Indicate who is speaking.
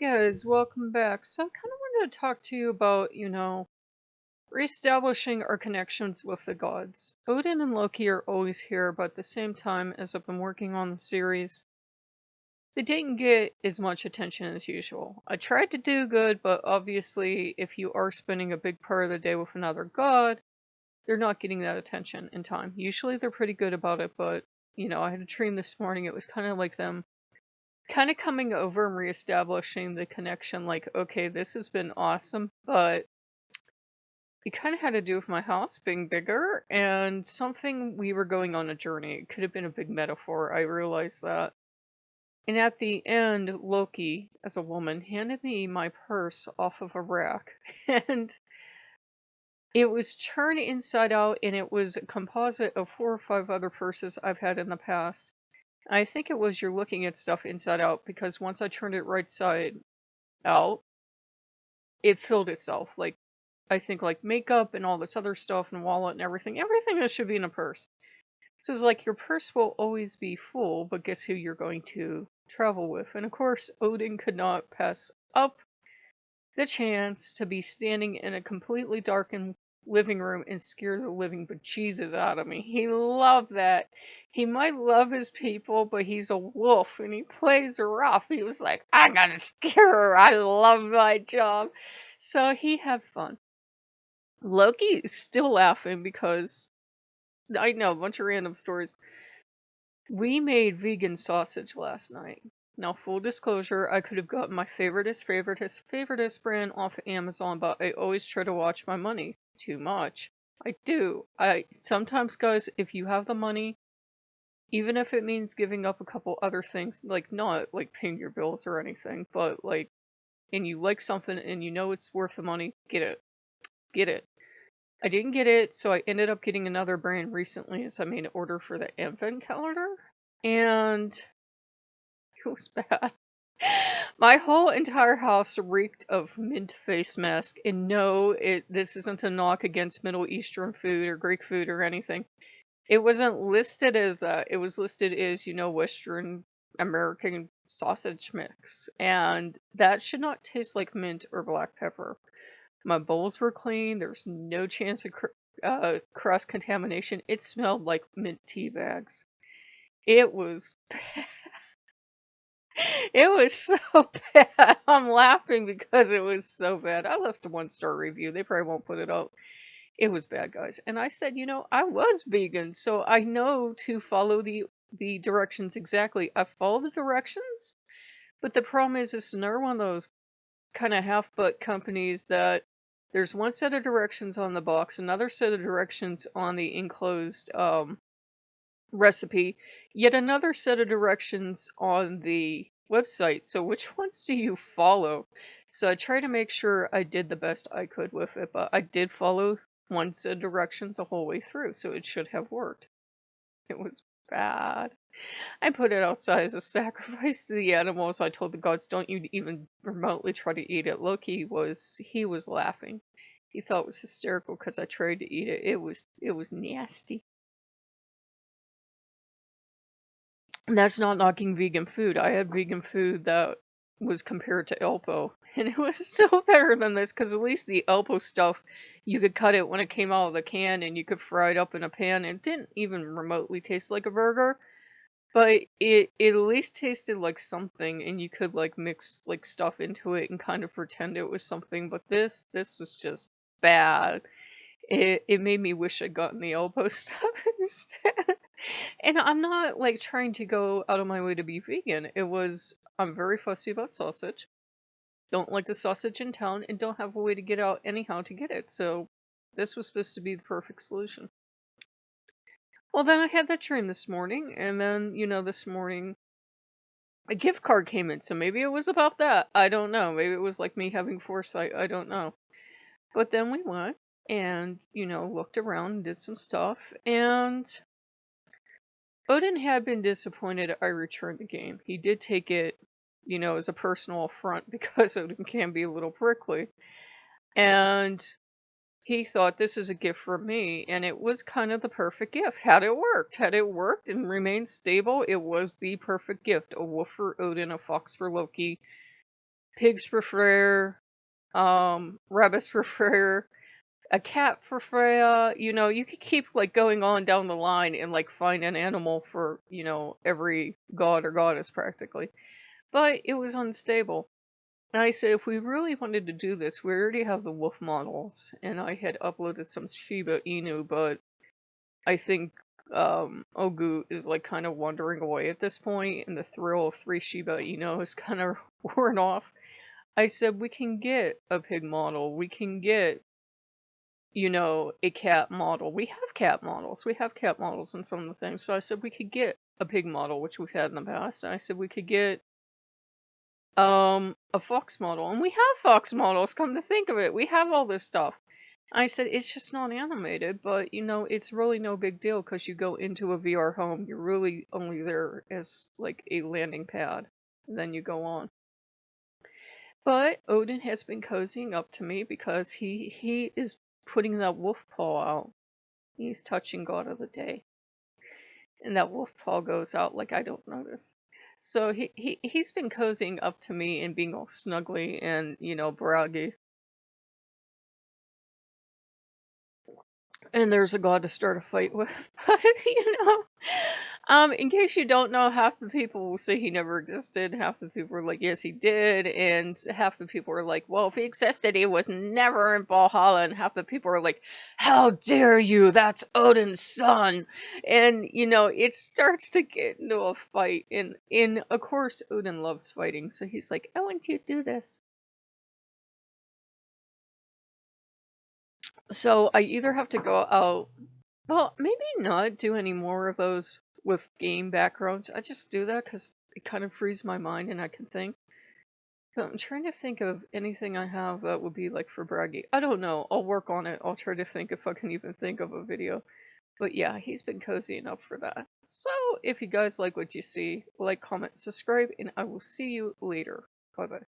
Speaker 1: Guys, welcome back. So I kind of wanted to talk to you about, reestablishing our connections with the gods. Odin and Loki are always here, but at the same time, as I've been working on the series, they didn't get as much attention as usual. I tried to do good, but obviously, if you are spending a big part of the day with another god, they're not getting that attention in time. Usually they're pretty good about it, but, I had a dream this morning. It was kind of like them kind of coming over and reestablishing the connection, like, okay, this has been awesome, but it kind of had to do with my house being bigger and something. We were going on a journey. It could have been a big metaphor. I realized that. And at the end, Loki, as a woman, handed me my purse off of a rack. And it was turned inside out, and it was a composite of 4 or 5 other purses I've had in the past. I think it was you're looking at stuff inside out, because once I turned it right side out, it filled itself. Like, I think like makeup and all this other stuff and wallet and everything that should be in a purse. So it's like your purse will always be full, but guess who you're going to travel with? And of course, Odin could not pass up the chance to be standing in a completely darkened living room and scare the living bejesus out of me. He loved that. He might love his people, but he's a wolf and he plays rough. He was like, I'm gonna scare her. I love my job. So he had fun. Loki is still laughing because I know a bunch of random stories. We made vegan sausage last night. Now, full disclosure, I could have gotten my favoriteest brand off of Amazon, but I always try to watch my money too much. I do. I sometimes, guys, if you have the money, even if it means giving up a couple other things, like not like paying your bills or anything, but like, and you like something and you know it's worth the money, get it. Get it. I didn't get it, so I ended up getting another brand recently as I made an order for the advent calendar, and it was bad. My whole entire house reeked of mint face mask, and no, this isn't a knock against Middle Eastern food or Greek food or anything. It wasn't listed as it was listed as, Western American sausage mix, and that should not taste like mint or black pepper. My bowls were clean. There's no chance of cross contamination. It smelled like mint tea bags. It was it was so bad. I'm laughing because it was so bad. I left a 1-star review. They probably won't put it up. It was bad, guys. And I said, I was vegan, so I know to follow the directions exactly. I follow the directions, but the problem is it's another one of those kind of half-butt companies that there's one set of directions on the box, another set of directions on the enclosed recipe, yet another set of directions on the website. So which ones do you follow? So I try to make sure I did the best I could with it, but I did follow one set of directions the whole way through, so it should have worked. It was bad. I put it outside as a sacrifice to the animals. I told the gods, don't you even remotely try to eat it. He was laughing. He thought it was hysterical because I tried to eat it. It was nasty. And that's not knocking vegan food. I had vegan food that was compared to Elpo, and it was still better than this because at least the Elpo stuff, you could cut it when it came out of the can and you could fry it up in a pan. It didn't even remotely taste like a burger. But it at least tasted like something, and you could like mix like stuff into it and kind of pretend it was something. But this was just bad. It made me wish I'd gotten the elbow stuff instead. And I'm not like trying to go out of my way to be vegan. I'm very fussy about sausage. Don't like the sausage in town, and don't have a way to get out anyhow to get it. So this was supposed to be the perfect solution. Well, then I had that dream this morning, and then, this morning a gift card came in, so maybe it was about that. I don't know. Maybe it was like me having foresight. I don't know. But then we went and, looked around and did some stuff, and Odin had been disappointed I returned the game. He did take it, as a personal affront because Odin can be a little prickly. And he thought this is a gift for me, and it was kind of the perfect gift. Had it worked and remained stable, it was the perfect gift. A wolf for Odin, a fox for Loki. pigs for Freyr, rabbits for Freyr, a cat for Freya. You know, you could keep like going on down the line and like find an animal for, you know, every god or goddess practically. But it was unstable. And I said, if we really wanted to do this, we already have the wolf models, and I had uploaded some Shiba Inu, but I think Ogu is like kind of wandering away at this point, and the thrill of 3 Shiba Inu is kind of worn off. I said, we can get a pig model, we can get, you know, a cat model. We have cat models. We have cat models in some of the things. So I said we could get a pig model, which we've had in the past. And I said we could get a fox model. And we have fox models, come to think of it. We have all this stuff. I said it's just not animated, but you know, it's really no big deal because you go into a VR home, you're really only there as like a landing pad. And then you go on. But Odin has been cozying up to me because he is putting that wolf paw out. He's touching God of the Day. And that wolf paw goes out like I don't notice. So he's been cozying up to me and being all snuggly and, you know, braggy. And there's a god to start a fight with. You know? In case you don't know, half the people will say he never existed, half the people are like, yes, he did, and half the people are like, well, if he existed, he was never in Valhalla, and half the people are like, how dare you, that's Odin's son, and, you know, it starts to get into a fight, and of course, Odin loves fighting, so he's like, I want you to do this. So I either have to go out, well, maybe not do any more of those with game backgrounds. I just do that because it kind of frees my mind and I can think. But I'm trying to think of anything I have that would be like for braggy. I don't know. I'll work on it. I'll try to think if I can even think of a video. But yeah, he's been cozy enough for that. So if you guys like what you see, like, comment, subscribe, and I will see you later. Bye bye.